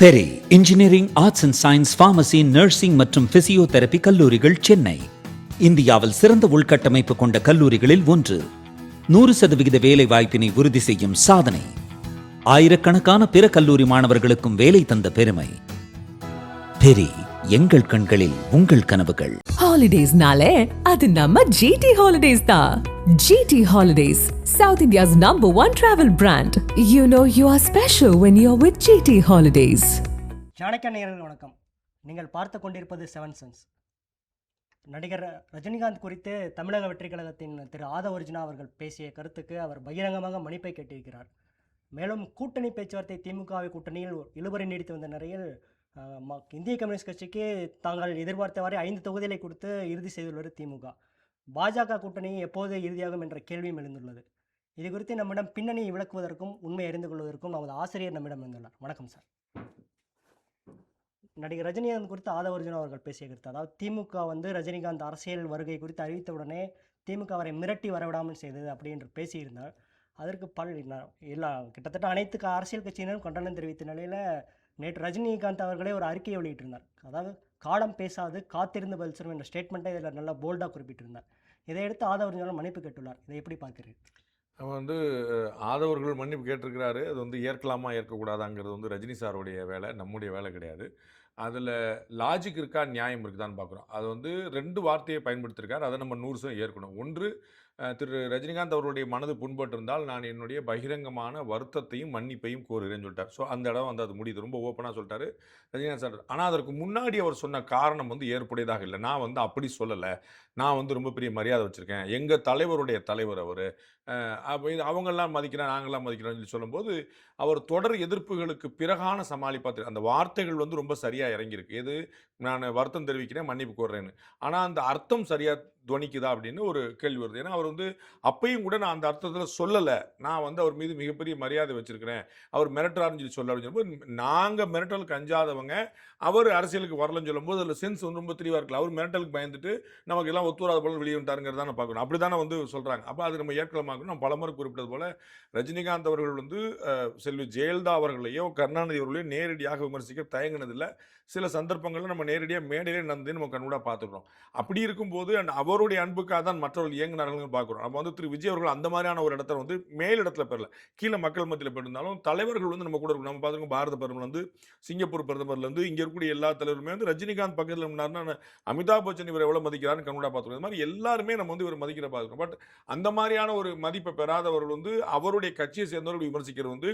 Peri engineering, arts and science, pharmacy, nursing மற்றும் physiotherapy கல்லூரிகள் சென்னை இந்தியாவில் சிறந்த உள்கட்டமைப்பு கொண்ட கல்லூரிகளில் ஒன்று. 100% வேலை வாய்ப்பினை உறுதி செய்யும் சாதனை. ஆயிரக்கணக்கான பிற கல்லூரி மாணவர்களுக்கும் வேலை தந்த பெருமை. பெரி, எங்கள் கண்களில் உங்கள் கனவுகள். ஹாலிடேஸ்னாலே அது நம்ம ஜிடி ஹாலிடேஸ் தான். GT Holidays, South India's #1 travel brand. You know you are special when you're with GT Holidays. Janaka நேயர்கள் வணக்கம். நீங்கள் பார்த்து கொண்டிருப்பது செவன் சென்ஸ். நடிகர் ரஜினிகாந்த் குறித்து தமிழக வெற்றி கழகத்தின் திரு ஆதவர்ஜுனா அவர்கள் பேசிய கருத்துக்கு அவர் பகிரங்கமாக மன்னிப்பை கேட்டிருக்கிறார். மேலும் கூட்டணி பேச்சுவார்த்தை திமுக கூட்டணியில் இழுபறி நீடித்து வந்த நிலையில் இந்திய கம்யூனிஸ்ட் கட்சிக்கு தாங்கள் எதிர்பார்த்தவரை 5 தொகுதிகளை கொடுத்து இறுதி செய்துள்ளது திமுக. பாஜக கூட்டணி எப்போது இறுதியாகும் என்ற கேள்வியும் எழுந்துள்ளது. இது குறித்து நம்மிடம் பின்னணியை விளக்குவதற்கும் உண்மை அறிந்து கொள்வதற்கும் நமது ஆசிரியர் நம்மிடம் வந்துள்ளார். வணக்கம் சார். நடிகர் ரஜினிகாந்த் குறித்து ஆதவர்ஜுனா அவர்கள் பேசிய கருத்து, அதாவது திமுக ரஜினிகாந்த் அரசியல் வருகை குறித்து அறிவித்தவுடனே திமுக அவரை மிரட்டி வரவிடாமல் செய்தது அப்படி என்று பேசியிருந்தார். அதற்கு கிட்டத்தட்ட அனைத்து அரசியல் கட்சியினரும் கண்டனம் தெரிவித்த நிலையில் நேற்று ரஜினிகாந்த் அவர்களே ஒரு அறிக்கையை வெளியிட்டிருந்தார். அதாவது காலம் பேசாது, காத்திருந்து பதில் சொல்லும் என்ற ஸ்டேட்மெண்ட்டை இதில் நல்லா போல்டாக குறிப்பிட்டிருந்தார். இதையடுத்து ஆதவர்ஜுனா மன்னிப்பு கேட்டுள்ளார். இதை எப்படி பார்க்கிறீர்கள்? அவன் ஆதவர்கள் மன்னிப்பு கேட்டிருக்கிறாரு. அது ஏற்கலாமா ஏற்கக்கூடாதாங்கிறது ரஜினி சாருடைய வேலை, நம்முடைய வேலை கிடையாது. அதில் லாஜிக் இருக்கா, நியாயம் இருக்குதான்னு பார்க்குறோம். அது 2 வார்த்தையை பயன்படுத்தியிருக்கார். அதை நம்ம 100% ஏற்கணும். ஒன்று, திரு ரஜினிகாந்த் அவருடைய மனது புண்பட்டிருந்தால் நான் என்னுடைய பகிரங்கமான வருத்தத்தையும் மன்னிப்பையும் கோருகிறேன்னு சொல்லிட்டார். ஸோ அந்த இடம் அது முடியுது. ரொம்ப ஓப்பனாக சொல்லிட்டாரு ரஜினிகாந்த் சார். ஆனால் அதற்கு முன்னாடி அவர் சொன்ன காரணம் ஏற்புடையதாக இல்லை. நான் அப்படி சொல்லலை. நான் ரொம்ப பெரிய மரியாதை வச்சுருக்கேன். எங்கள் தலைவருடைய தலைவர் அவர். அவங்கெல்லாம் மதிக்கிறேன், நாங்கள்லாம் மதிக்கிறோம்னு சொல்லி சொல்லும்போது அவர் தொடர் எதிர்ப்புகளுக்கு பிறகான சமாளிப்பாத்து அந்த வார்த்தைகள் ரொம்ப சரியாக இறங்கியிருக்கு. எது, நான் வருத்தம் தெரிவிக்கிறேன், மன்னிப்பு கோர்றேன்னு. ஆனால் அந்த அர்த்தம் சரியாக துவனிக்குதா அப்படின்னு ஒரு கேள்வி வருது. ஏன்னா அவர் அப்பையும் கூட நான் அந்த அர்த்தத்தில் சொல்லலை. நான் அவர் மீது மிகப்பெரிய மரியாதை வச்சுருக்கிறேன், அவர் மிரட்டுறாருன்னு சொல்லி சொல்ல அப்படின்னு சொல்லும்போது, நாங்கள் மிரட்டலுக்கு அஞ்சாதவங்க அவர் அரசியலுக்கு வரலன்னு சொல்லும்போது அதில் சென்ஸ் ரொம்ப தெளிவாக இருக்குல்ல. அவர் மிரட்டலுக்கு பயந்துட்டு நமக்கு எல்லாம் ஒத்துவராத போல வெளியே வந்துட்டாருங்கிறத நான் பார்க்கணும். அப்படி தானே சொல்கிறாங்க. அப்போ அது நம்ம ஏற்கலமாக்கணும். நம்ம பலமுறை குறிப்பிட்டது போல் ரஜினிகாந்த் அவர்கள் செல்வி ஜெயலலிதா அவர்களையோ கருணாநிதி அவர்களையோ நேரடியாக விமர்சிக்க தயங்கினதில்லை. சில சந்தர்ப்பங்களில் நம்ம நேரடியாக மேடையிலே நடந்து நம்ம கண்கூடாக பார்த்துக்கிறோம். அப்படி இருக்கும்போது அவருடைய அன்புக்காக தான் மற்றவர்கள் இயங்குனார்கள் பார்க்குறோம். நம்ம திரு விஜய் அவர்கள் அந்த மாதிரியான ஒரு இடத்துல மேலிடத்தில் பெறல, கீழே மக்கள் மத்தியில் போயிருந்தாலும் தலைவர்கள் நம்ம கூட இருக்கும். நம்ம பார்த்துருக்கோம், பாரத பிரதமர் சிங்கப்பூர் பிரதமர்லேருந்து இங்கே இருக்கக்கூடிய எல்லா தலைவருமே ரஜினிகாந்த் பக்கத்தில் இருந்தாருன்னா அமிதாப் பச்சன் இவர் எவ்வளோ மதிக்கிறாருன்னு கண்கூடாக பார்த்துருக்கோம். இது மாதிரி எல்லாருமே நம்ம இவர் மதிக்கிற பார்த்துருக்கோம். பட் அந்த மாதிரியான ஒரு மதிப்பை பெறாதவர்கள் அவருடைய கட்சியை சேர்ந்தவர்கள் விமர்சிக்கிறது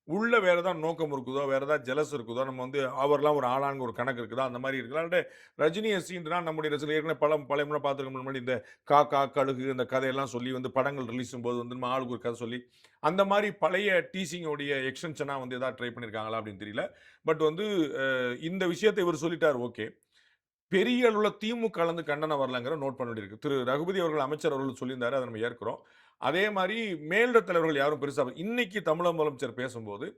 உள்ள வேறு ஏதாவது நோக்கம் இருக்குதோ, வேறு ஏதாவது ஜெலஸ் இருக்குதோ, நம்ம அவர்லாம் ஒரு ஆளாங்க ஒரு கணக்கு இருக்குதா, அந்த மாதிரி இருக்கலாம். ரஜினி எஸ்சின்னா நம்முடைய ரசிகர்கள் ஏற்கனவே பழைய முறை பார்த்துருக்க முன்னாடி இந்த காக்கா கழுகு இந்த கதையெல்லாம் சொல்லி படங்கள் ரிலீஸும் போது நம்ம ஆளுக்கு ஒரு கதை சொல்லி அந்த மாதிரி பழைய டீசிங்கோடைய எக்ஸ்டென்ஷனாக ஏதாவது ட்ரை பண்ணியிருக்காங்களா அப்படின்னு தெரியல. பட் இந்த விஷயத்தை இவர் சொல்லிட்டார். ஓகே, பெரிய அளவில் திமுக கண்டனம் வரலங்கிற நோட் பண்ண வேண்டியிருக்கு. திரு ரகுபதி அவர்கள் அமைச்சர் அவர்கள் சொல்லியிருந்தாரு, அதை நம்ம ஏற்கிறோம். அதே மாதிரி மேலிட தலைவர்கள் யாரும் பெருசாக இன்னைக்கு தமிழக முதலமைச்சர் பேசும்போது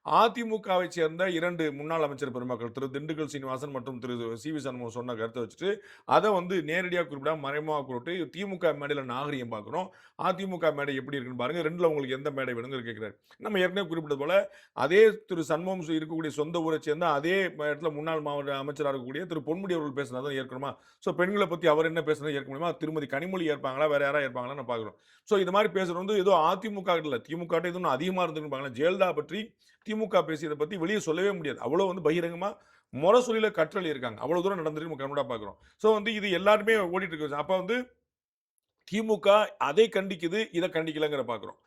அதிமுகவை சேர்ந்த 2 முன்னாள் அமைச்சர் பெருமக்கள் திரு திண்டுக்கல் சீனிவாசன் மற்றும் திரு சி.வி. சண்முகம் சொன்ன கருத்தை வச்சுட்டு அதை நேரடியாக குறிப்பிடாம மறைமுகமாக குறிப்பிட்டு திமுக மேடையில் நாகரிகம் பார்க்கணும், அதிமுக மேடை எப்படி இருக்குன்னு பாருங்க, 2ல் உங்களுக்கு எந்த மேடை வேணுங்கிற கேட்கிறாரு. நம்ம ஏற்கனவே குறிப்பிட்டது போல அதே திரு சண்முகம் இருக்கக்கூடிய சொந்த ஊரை சேர்ந்த அதே இடத்துல முன்னாள் மாவட்ட அமைச்சராக இருக்கக்கூடிய திரு பொன்முடி அவர்கள் பேசுனதான் ஏற்கணுமா? ஸோ பெண்களை பற்றி அவர் என்ன பேசுனது ஏற்க முடியுமா? திருமதி கனிமொழி ஏற்பாங்களா, வேற யாராவது ஏற்பாங்களான்னு பார்க்குறோம். ஸோ இது மாதிரி பேசுறது ஏதோ அதிமுக இல்லை, திமுக எதுவும் அதிகமாக இருந்துருப்பாங்களா. ஜெயலலிதா பற்றி திமுக பேசியதை பற்றி வெளியே சொல்லவே முடியாது. அவ்வளோ பகிரங்கமாக முரசொலியில கற்றல் இருக்காங்க. அவ்வளோ தூரம் நடந்துருக்கு நம்ம கண்கூடா பார்க்குறோம். ஸோ இது எல்லாருமே ஓடிட்டு இருக்கு. அப்போ திமுக அதை கண்டிக்குது, இதை கண்டிக்கலங்கிற பார்க்குறோம்.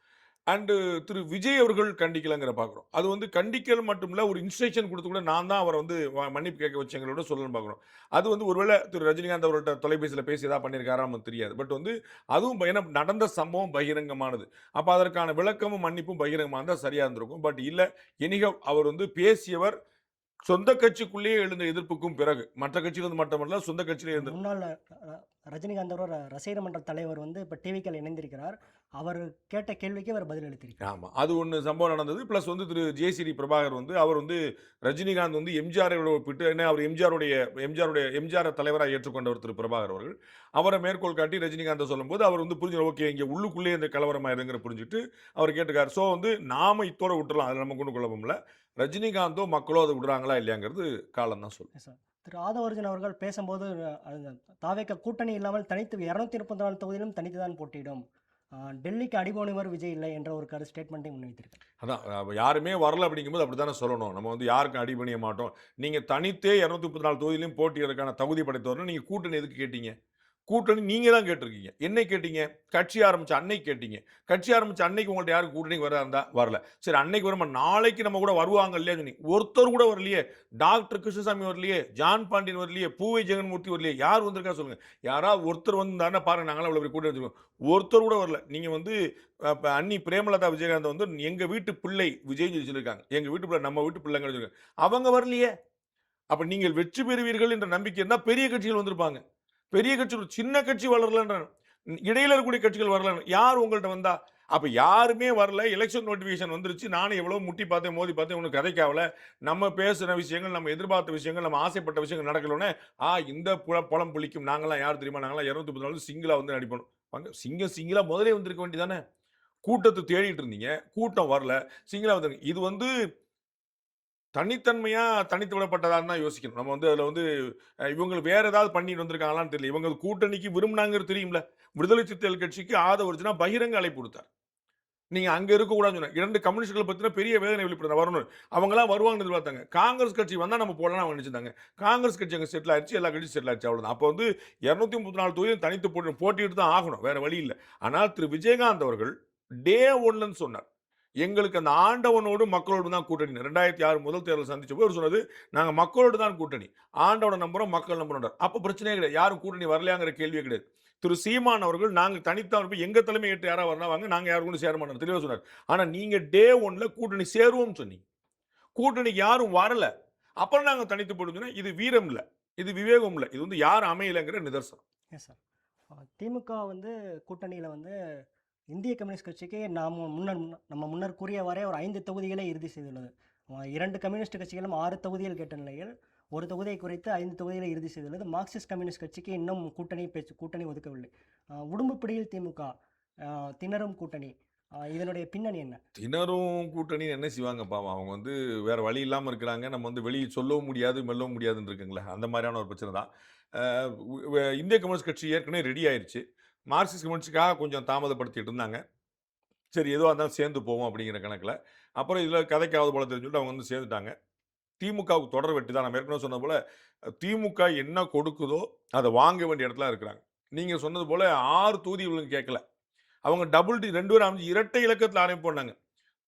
அண்டு திரு விஜய் அவர்கள் கண்டிக்கலங்கிற பார்க்குறோம். அது கண்டிக்கல் மட்டும் இல்லை, ஒரு இன்ஸ்ட்ரக்ஷன் கொடுத்து கூட நான் தான் அவரை மன்னிப்பு கேட்க வச்சவங்களோட சொல்லணும்னு பார்க்குறோம். அது ஒருவேளை திரு ரஜினிகாந்த் அவர்கள்ட்ட தொலைபேசியில் பேசி ஏதாவது பண்ணியிருக்காரா நமக்கு தெரியாது. பட் அதுவும் ஏன்னா நடந்த சம்பவம் பகிரங்கமானது. அப்போ அதற்கான விளக்கமும் மன்னிப்பும் பகிரங்கமானது சரியாக இருந்திருக்கும். பட் இல்லை, எனிக அவர் பேசியவர் சொந்த கட்சிக்குள்ளேயே எழுந்த எதிர்ப்புக்கும் பிறகு மற்ற கட்சியிலிருந்து மட்டுமல்ல சொந்த கட்சியிலே இருந்த முன்னாள் ரஜினிகாந்த் ரசிகர் மன்ற தலைவர் இப்போ டிவிக்கள் இணைந்திருக்கிறார். அவர் கேட்ட கேள்விக்கு அவர் பதில் அளித்திருக்கிறார். ஆமாம், அது ஒன்று சம்பவம் நடந்தது. ப்ளஸ் திரு ஜெயசிறி பிரபாகர் அவர் ரஜினிகாந்த் எம்ஜிஆரை ஒப்பிட்டு, ஏன்னா அவர் எம்ஜிஆரை தலைவராக ஏற்றுக்கொண்டவர் திரு பிரபாகர் அவர்கள். அவரை மேற்கோள் காட்டி ரஜினிகாந்தை சொல்லும்போது அவர் புரிஞ்சு, ஓகே இங்கே உள்ளுக்குள்ளே இந்த கலவரமாக இருங்கிற புரிஞ்சுட்டு அவர் கேட்டுக்கார். ஸோ நாம இத்தோட விட்டுலாம், அதில் நம்ம கொண்டு குழப்பம்ல. ரஜினிகாந்தோ மக்களோ அதை விடுறாங்களா இல்லையாங்கிறது காலம் தான் சொல்லும். Yes sir. திரு ஆதவர்ஜன் அவர்கள் பேசும்போது தாவேக கூட்டணி இல்லாமல் தனித்து 234 தொகுதியிலும் தனித்து தான் போட்டியிடும், டெல்லிக்கு அடிபணிவர் விஜய் இல்லை என்ற ஒரு ஸ்டேட்மெண்ட்டை முன்வைத்திருக்கார். அதான் யாருமே வரல அப்படிங்கும்போது அப்படி தானே சொல்லணும். நம்ம வந்து யாருக்கும் அடிபணிய மாட்டோம். நீங்கள் தனித்தே 234 தொகுதியிலையும் போட்டியிடறதுக்கான தகுதி படைத்தவர்கள் நீங்கள் கூட்டணி எதுக்கு கேட்டீங்க? கூட்டணி நீங்க தான் கேட்டிருக்கீங்க. என்ன கேட்டீங்க? கட்சி ஆரம்பிச்ச அன்னைக்கு கேட்டீங்க. கட்சி ஆரம்பிச்ச அன்னைக்கு உங்கள்ட்ட யாரும் கூட்டணிக்கு வரதா இருந்தா வரல. சரி அன்னைக்கு வரமா நாளைக்கு நம்ம கூட வருவாங்க இல்லையா சொன்னீங்க. ஒருத்தர் கூட வரலையே. டாக்டர் கிருஷ்ணசாமி வரலையே, ஜான் பாண்டியன் வரலையே, பூவை ஜெகன்மூர்த்தி வரலையே. யார் வந்திருக்கா சொல்லுங்க. யாராவது ஒருத்தர் வந்தாருன்னா பாருங்க, நாங்களாம் இவ்வளவு பெரிய கூட்டணி வச்சிருக்கோம். ஒருத்தர் கூட வரல. நீங்க வந்து அண்ணி பிரேமலதா விஜயகாந்த் வந்து எங்க வீட்டு பிள்ளை விஜய்னு சொல்லியிருக்காங்க. எங்க வீட்டு பிள்ளை நம்ம வீட்டு பிள்ளைங்க சொல்லியிருக்காங்க. அவங்க வரலையே. அப்ப நீங்கள் வெற்றி பெறுவீர்கள் என்ற நம்பிக்கை இருந்தா பெரிய கட்சிகள் வந்திருப்பாங்க. பெரிய கட்சி ஒரு சின்ன கட்சி வளரலன்ற, இடையில இருக்கக்கூடிய கட்சிகள் வரல. யார் உங்கள்ட்ட வந்தா? அப்ப யாருமே வரல. எலெக்ஷன் நோட்டிபிகேஷன் வந்துருச்சு. நானும் எவ்வளவு முட்டி பார்த்தேன், மோதி பார்த்தேன், உனக்கு கதைக்காவல. நம்ம பேசுன விஷயங்கள், நம்ம எதிர்பார்த்த விஷயங்கள், நம்ம ஆசைப்பட்ட விஷயங்கள் நடக்கலன்னு இந்த பழம் புளிக்கும். நாங்களாம் யார் தெரியுமா? நாங்களாம் 234 சிங்கிளா வந்து நடிப்போம். அங்க சிங்கிளா முதலே வந்திருக்க வேண்டியதானே? கூட்டத்தை தேடிட்டு இருந்தீங்க, கூட்டம் வரல, சிங்கிளா வந்து இது வந்து தனித்தன்மையா தனித்து விடப்பட்டதா தான் யோசிக்கணும். நம்ம வந்து அதுல வந்து இவங்க வேற ஏதாவது பண்ணிட்டு வந்திருக்காங்களான்னு தெரியல. இவங்க கூட்டணிக்கு விரும்பினாங்கிறது தெரியும்ல. விடுதலை சிறுத்தைகள் கட்சிக்கு ஆதவர்ஜுனா பகிரங்க அழைப்பு கொடுத்தார். நீங்க அங்க இருக்கக்கூடாதுன்னு சொன்னாங்க. 2 கம்யூனிஸ்ட்களை பத்தின பெரிய வேதனை வெளிப்படுத்த வரணும். அவங்களாம் வருவாங்கன்னு எதிர்பார்த்தாங்க. காங்கிரஸ் கட்சி வந்தா நம்ம போடலாம் அவங்க நினைச்சிருந்தாங்க. காங்கிரஸ் கட்சி அங்க செட்டில் ஆயிடுச்சு, எல்லா கட்சியும் செட்டில் ஆயிடுச்சு, அவ்வளவுதான். அப்போ வந்து 234 தொகுதியும் தனித்து போட்டிட்டு தான் ஆகணும், வேற வழி இல்லை. ஆனால் திரு விஜயகாந்த் அவர்கள் டே ஒன்லன்னு சொன்னார். எங்களுக்கு அந்த ஆண்டவனோடு மக்களோடு தான் கூட்டணி. 2006 முதல் தேர்தல் சந்திச்ச போது அவர் சொன்னது, நாங்க மக்களோடு தான் கூட்டணி, ஆண்டவனை நம்புறோம், மக்கள் நம்புறோம். அப்ப பிரச்சனையே கிடையாது. யாரும் கூட்டணி வரலையாங்கிற கேள்வியே கிடையாது. திரு சீமான் அவர்கள் நாங்க தனித்தான் எங்க தலைமை ஏற்று யாரா வரலாம் வாங்க, நாங்க யாரும் கூட சேர மாட்டோம் தெளிவா சொன்னார். ஆனா நீங்க டே ஒன்ல கூட்டணி சேருவோம் சொன்னீங்க. கூட்டணிக்கு யாரும் வரல. அப்புறம் நாங்க தனித்து போடுங்க. இது வீரம் இல்ல, இது விவேகம் இல்ல, இது வந்து யார் அமையலைங்கிற நிதர்சனம். Yes sir. திமுக வந்து கூட்டணியில் வந்து இந்திய கம்யூனிஸ்ட் கட்சிக்கு நம்ம முன்னர் கூறியவாறே ஒரு 5 தொகுதிகளை இறுதி செய்துள்ளது. 2 கம்யூனிஸ்ட் கட்சிகளும் 6 தொகுதிகள் கேட்ட நிலையில் ஒரு தொகுதியை குறைத்து 5 தொகுதிகளை இறுதி செய்துள்ளது. மார்க்சிஸ்ட் கம்யூனிஸ்ட் கட்சிக்கு இன்னும் கூட்டணி ஒதுக்கவில்லை. உடும்புப்பிடியில் திமுக திணறும் கூட்டணி, இதனுடைய பின்னணி என்ன? திணறும் கூட்டணி என்ன செய்வாங்க பாவம். அவங்க வந்து வேற வழி இல்லாம இருக்கிறாங்க. நம்ம வந்து வெளியே சொல்லவும் முடியாது, மெல்லவும் முடியாதுன்னு இருக்குங்களா, அந்த மாதிரியான ஒரு பிரச்சனை தான். இந்திய கம்யூனிஸ்ட் கட்சி ஏற்கனவே ரெடி ஆயிருச்சு. மார்க்சிஸ்ட் கம்யூனிஸ்டுக்காக கொஞ்சம் தாமதப்படுத்திட்டு இருந்தாங்க. சரி எதுவாக இருந்தாலும் சேர்ந்து போவோம் அப்படிங்கிற கணக்கில். அப்புறம் இதில் கதைக்காவது போல தெரிஞ்சுட்டு அவங்க வந்து சேர்ந்துட்டாங்க. திமுகவுக்கு தொடர் வெட்டி தான். நம்ம ஏற்கனவே சொன்னது போல திமுக என்ன கொடுக்குதோ அதை வாங்க வேண்டிய இடத்துல இருக்கிறாங்க. நீங்கள் சொன்னது போல 6 தொகுதி இவங்களுக்கு கேட்கல. அவங்க டபுள் 2 பேரும் ஆரம்பிச்சு இரட்டை இலக்கத்தில் ஆரம்பிப்போனாங்க.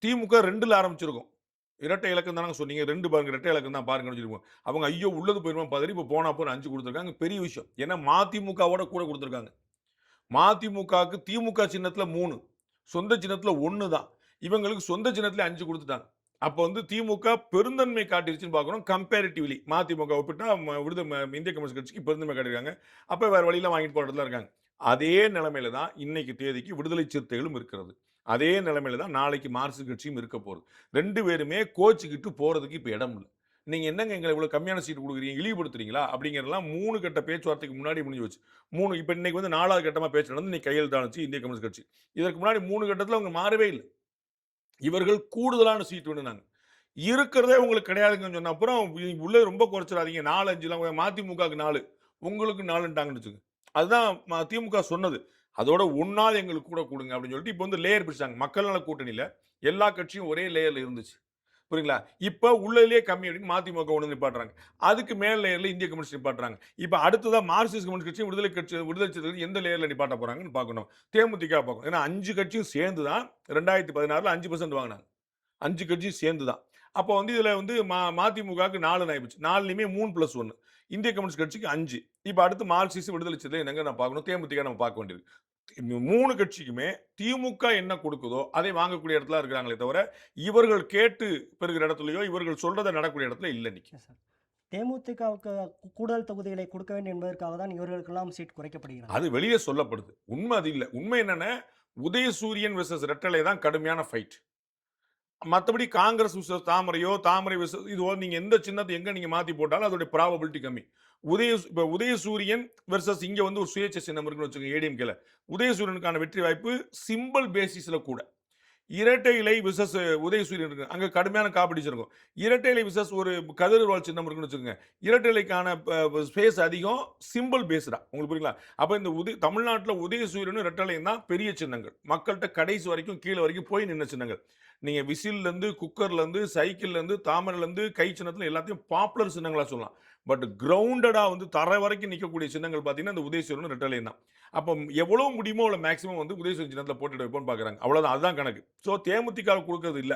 திமுக 2ல் ஆரம்பிச்சிருக்கும். இரட்டை இலக்கம் தானே சொன்னீங்க, 2 பாருங்க, இரட்டை இலக்கம் தான் பாருங்கன்னு சொல்லிருக்கோம். அவங்க ஐயோ உள்ளது போயிருமா பதறி இப்போ போனா போன 5 கொடுத்துருக்காங்க. பெரிய விஷயம். ஏன்னா மதிமுகவோட கூட கொடுத்துருக்காங்க. மதிமுகவுக்கு திமுக சின்னத்துல 3, சொந்த சின்னத்துல 1 தான். இவங்களுக்கு சொந்த சின்னத்துல 5 கொடுத்துட்டாங்க. அப்போ வந்து திமுக பெருந்தன்மை காட்டிருச்சுன்னு பார்க்கணும். கம்பேரிட்டிவ்லி மதிமுக ஒப்பிட்டா இந்திய கம்யூனிஸ்ட் கட்சிக்கு பெருந்தன்மை காட்டியிருக்காங்க. அப்போ வேற வழியெல்லாம் வாங்கிட்டு போற இடத்துல இருக்காங்க. அதே நிலைமையில தான் இன்னைக்கு தேதிக்கு விடுதலை சிறுத்தைகளும் இருக்கிறது. அதே நிலைமையில தான் நாளைக்கு மார்க்சிஸ்ட் கட்சியும் இருக்க போகுது. 2 பேருமே கோச்சிக்கிட்டு போறதுக்கு இப்போ இடம் இல்லை. நீங்க என்னங்க எங்களை இவ்வளவு கம்மியான சீட் கொடுக்குறீங்க, இழிவுபடுத்துறீங்களா அப்படிங்கிறதெல்லாம் 3 கட்ட பேச்சுவார்த்தைக்கு முன்னாடி முடிஞ்சு வச்சு. 3 இப்போ இன்னைக்கு வந்து 4வது கட்டமா பேச்சு நடந்து இன்னைக்கு கையெழுத்தானுச்சு இந்திய கம்யூனிஸ்ட் கட்சி. இதற்கு முன்னாடி 3 கட்டத்தில் அவங்க மாறவே இல்லை. இவர்கள் கூடுதலான சீட் வேணும்னாங்க. இருக்கிறதே உங்களுக்கு கிடையாதுங்கன்னு சொன்ன அப்புறம் உள்ள ரொம்ப குறைச்சிடாதீங்க. 4, 5 மதிமுகவுக்கு 4, உங்களுக்கு 4ன்ட்டாங்கன்னு வச்சுங்க. அதுதான் திமுக சொன்னது. அதோட 1 எங்களுக்கு கூட கொடுங்க அப்படின்னு சொல்லிட்டு இப்போ வந்து லேயர் பிடிச்சாங்க. மக்கள் நல கூட்டணியில எல்லா கட்சியும் ஒரே லேயர்ல இருந்துச்சு. புரியுங்களா? இப்ப உள்ளதிலேயே கம்மி அப்படின்னு மதிமுக ஒண்ணு நிப்பாட்டுறாங்க. அதுக்கு மேல் லேயர்ல இந்திய கம்யூனிஸ்ட் நிப்பாட்டுறாங்க. இப்ப அடுத்ததா மார்க்சிஸ்ட் கம்யூனிஸ்ட் கட்சி விடுதலை சிறுத்தைகள் எந்த லேயர்ல நிப்பாட்ட போறாங்கன்னு பார்க்கணும். தேமுதிக பார்க்கணும். ஏன்னா 5 கட்சியும் சேர்ந்து தான் 2016ல 5% வாங்கினாங்க. 5 கட்சியும் சேர்ந்து தான். அப்போ வந்து இதுல வந்து மதிமுகவுக்கு 4 ஆயிடுச்சு. 4லையுமே 3+1. இந்திய கம்யூனிஸ்ட் கட்சிக்கு 5. இப்ப அடுத்து மார்க்சிஸ்ட் விடுதலை சிறுத்தைகள் என்னங்க நான் பார்க்கணும். தேமுதிக நம்ம பார்க்க வேண்டியது. 3 கட்சிக்குமே திமுக என்ன கொடுக்குதோ அதை வாங்கக்கூடிய இடத்துல இருக்கிறாங்களே தவிர இவர்கள் கேட்டு பெறுகிற இடத்துலயோ இவர்கள் சொல்றதை நடக்கூடிய இடத்துல இல்லை. இன்னைக்கு தேமுதிகவுக்கு கூடுதல் தொகுதிகளை கொடுக்க வேண்டும் என்பதற்காக தான் இவர்களுக்கெல்லாம் சீட் குறைக்கப்படுகிறது. அது வெளியே சொல்லப்படுது. உண்மை அது இல்லை. உண்மை என்னன்னா உதயசூரியன் வெர்சஸ் ரெட்டலை தான் கடுமையான ஃபைட். மற்றபடி காங்கிரஸ் விசஸ் தாமரை விசஸ் இதுவோ நீங்க எந்த சின்னத்தை எங்க நீங்க மாத்தி போட்டாலும் அதோட ப்ராபபிலிட்டி கம்மி. உதயசூரியன் வெர்சஸ் இங்க வந்து ஒரு சுயேட்சை சின்னம் இருக்குன்னு வச்சுக்கோங்க ஏடிஎம்கேல. உதயசூரியனுக்கான வெற்றி வாய்ப்பு சிம்பிள் பேசிஸ்ல கூட. இரட்டை இலை விசஸ் உதயசூரியன் இருக்கு, அங்க கடுமையான காம்படிஷன் இருக்கும். இரட்டை இலை விசஸ் ஒரு கதிர்வால் சின்னம் இருக்குன்னு வச்சுக்கோங்க, இரட்டை இலைக்கான ஸ்பேஸ் அதிகம், சிம்பிள் பேஸ்டா, உங்களுக்கு புரியுங்களா? அப்ப இந்த தமிழ்நாட்டுல உதயசூரியனும் இரட்டை இலையும் தான் பெரிய சின்னங்கள், மக்கள்கிட்ட கடைசி வரைக்கும் கீழே வரைக்கும் போய் நின்ன சின்னங்கள். நீங்க விசில்ல இருந்து, குக்கர்ல இருந்து, சைக்கிள்ல இருந்து, தாமரைல இருந்து, கை சின்னத்துல எல்லாத்தையும் பாப்புலர் சின்னங்களா சொல்லலாம். பட் கிரவுண்டடா வந்து தரை வரைக்கும் நிக்கக்கூடிய சின்னங்கள் பார்த்தீங்கன்னா இந்த உதயசூரியனும் ரெட்டை இலையும் தான். அப்ப எவ்வளவு முடியுமோ அவ்வளவு மேக்ஸிமம் வந்து உதயசூரியன் சின்னத்துல போட்டியிட வைப்போம்னு பார்க்குறாங்க. அவ்வளவுதான், அதுதான் கணக்கு. ஸோ தேமுதிக கொடுக்கறது இல்ல.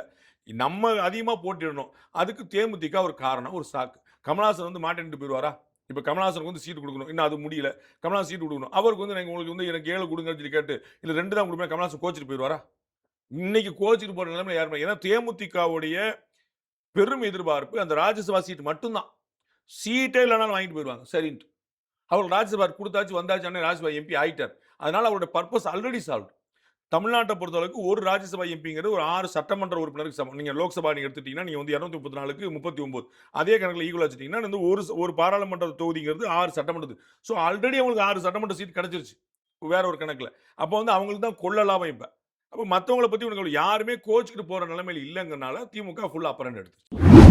நம்ம அதிகமா போட்டியிடணும். அதுக்கு தேமுதிக ஒரு காரணம், ஒரு சாக்கு. கமலஹாசன் வந்து மாட்டேன்ட்டு போயிடுவாரா? இப்ப கமலஹாசனுக்கு வந்து சீட் கொடுக்கணும். இன்னும் அது முடியல. கமலஹாசன் சீட் கொடுக்கணும். அவருக்கு வந்து உங்களுக்கு வந்து எனக்கு 7 கொடுங்கன்னு சொல்லி கேட்டு, இல்ல 2 தான் கொடுப்பேன், கமலஹாசன் கோச்சிட்டு போயிடுவாரா? இன்னைக்கு கோச்சிட்டு போற நிலைமையில யாருமே, ஏன்னா தேமுதிகவுடைய பெரும் எதிர்பார்ப்பு அந்த ராஜ்யசபா சீட் மட்டும்தான். சீட்டே இல்லைனாலும் வாங்கிட்டு போயிடுவாங்க சரின்ட்டு. அவர் ராஜ்யசபா கொடுத்தாச்சு வந்தாச்சு, அண்ணன் ராஜ்யசபா எம்பி ஆயிட்டார். அதனால அவருடைய பர்பஸ் ஆல்ரெடி சால்வ். தமிழ்நாட்டை பொறுத்தளவுக்கு ஒரு ராஜ்யசபா எம்பிங்கிறது ஒரு 6 சட்டமன்ற உறுப்பினருக்கு சமம். நீங்க லோக்சபா நீங்க எடுத்துட்டீங்கன்னா நீங்க வந்து 234க்கு 39. அதே கணக்குல ஈக்குவல் வச்சுட்டீங்கன்னா வந்து ஒரு பாராளுமன்ற தொகுதிங்கிறது 6 சட்டமன்றத்துக்கு. ஸோ ஆல்ரெடி அவங்களுக்கு 6 சட்டமன்ற சீட் கிடைச்சிருச்சு வேற ஒரு கணக்குல. அப்போ வந்து அவங்களுக்கு தான் கொள்ள லாபம் இப்ப. அப்போ மத்தவங்கள பத்தி உனக்கு யாருமே கோச்சுக்கிட்டு போற நிலைமையில இல்லைங்கறனால திமுக ஃபுல் அப்பரண்ட் எடுத்துச்சு.